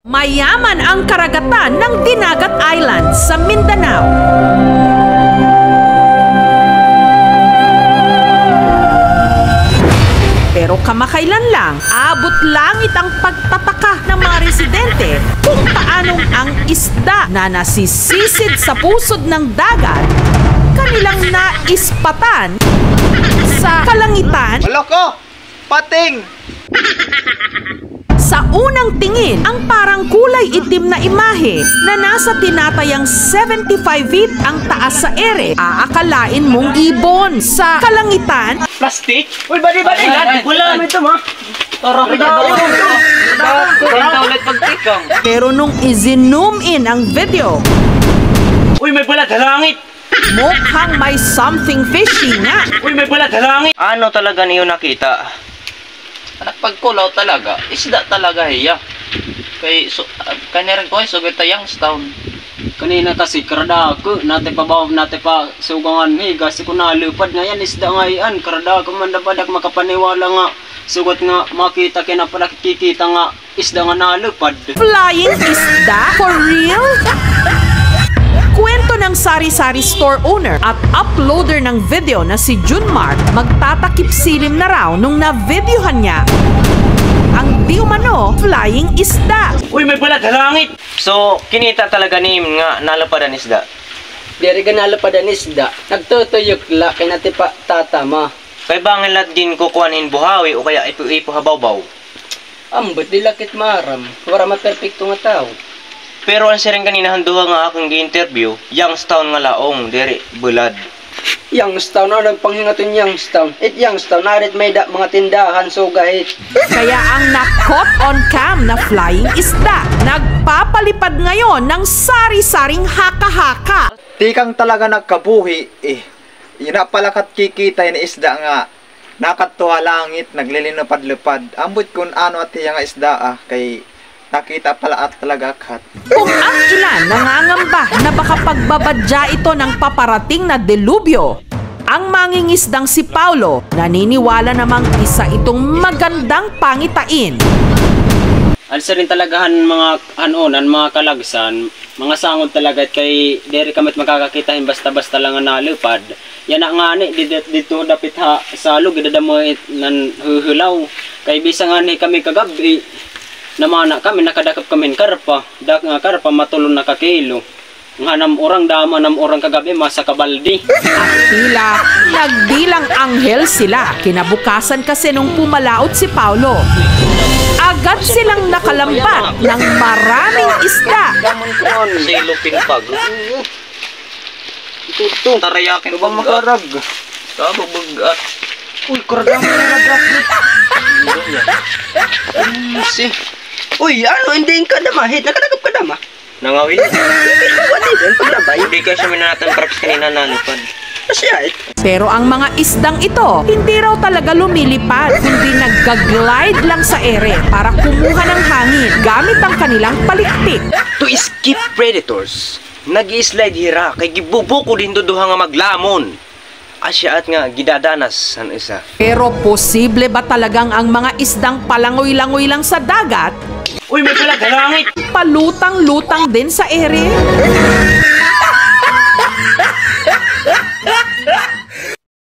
Mayaman ang karagatan ng Dinagat Island sa Mindanao. Pero kamakailan lang, abot langit ang pagtataka ng mga residente kung paanong ang isda na nasisisid sa pusod ng dagat kanilang naispatan sa kalangitan. Loko! Pating! Sa unang tingin, ang parang kulay itim na imahe na nasa tinatayang 75 feet ang taas sa ere, aakalain mong ibon. Sa kalangitan, Plastic? Uy, badi! Wala naman ito, ma! Ulit pagtikang. pero nung i-zoom in ang video, Uy, may balat sa langit! mukhang may something fishy nga. Uy, may balat sa langit! Ano talaga niyo nakita? Pagkulaw talaga, isda talaga hiya. Kay kanilang ko ay sugat tayang stone. Kanina kasi karada ko, nate pa ba nate pa sugangan kasi ko nalupad nga yan isda nga yan, karada ko man dapat makapaniwala nga sugat nga makita kina pala kikita nga isda nga nalupad. Flying isda? For real? Kwento ng sari-sari store owner at uploader ng video na si Junmar, magtatakip silim na raw nung na-videohan niya ang di umano flying isda. Uy, may balat sa langit! So, kinita talaga ni nga nalapadan isda? Diri ka nalapadan isda, nagtutuyok la kay nate pa tatama. Kay bangin lat din kukuhanin buhawi o kaya ipo habaw-baw? Ambot dilakit maram, wala maperpekto nga tao. Pero ang siring kanina handuha nga akong gi-interview, Youngstown nga laong, diri, bulad. Youngstown na panghingaton Youngstown. Youngstown narit may mga tindahan so gahit. Kaya ang na-caught on cam na flying isda, nagpapalipad ngayon ng sari-saring haka-haka. Tikang talaga nagkabuhi Yun na pala kikita yung isda nga nakatuwa langit, naglilinupad-lupad. Ambot kung ano at yung isda kay nakita pala at talaga kat. Kung ang ilan nangangamba na baka pagbabadya ito ng paparating na delubyo, ang mangingisdang si Paulo naniniwala namang isa itong magandang pangitain. Alsa rin talagahan mga hanonan, mga kalagsan, mga sangod talaga kay diri kamit makakakitahin basta-basta lang nga nalupad. Yan na nga ni dito dapit ha sa lug idadamo nan huhulaw. Kay bisa nga ni kami kagabi namana kami nakadakop kami karpa, karpa matulon na kakilo. Nga nam orang kagabi masa kabaldi. At tila nagbilang anghel sila. Kinabukasan kasi nung pumalaot si Paulo, agad silang nakalambat ng maraming isda. Silupin pag. Ito Tarayakin bang makarag. Kababagat. Uy, karga mo na nagapit. Si. Uy, ano hindi ka dama? Nakadakop ka dama? Nangawin. Wali din paglabay. Hindi kasi minanatan props kanina nalupad. Asya Pero ang mga isdang ito, hindi raw talaga lumilipad, kundi nagga-glide lang sa ere para kumuha ng hangin gamit ang kanilang palikpik. To escape predators, nag-i-slide hira kay gibubuko din duduha nga maglamon. Asya at nga gidadanas san isa. Pero posible ba talagang ang mga isdang palangoy-langoy lang sa dagat, Uy, may balat sa langit! palutang-lutang din sa ere?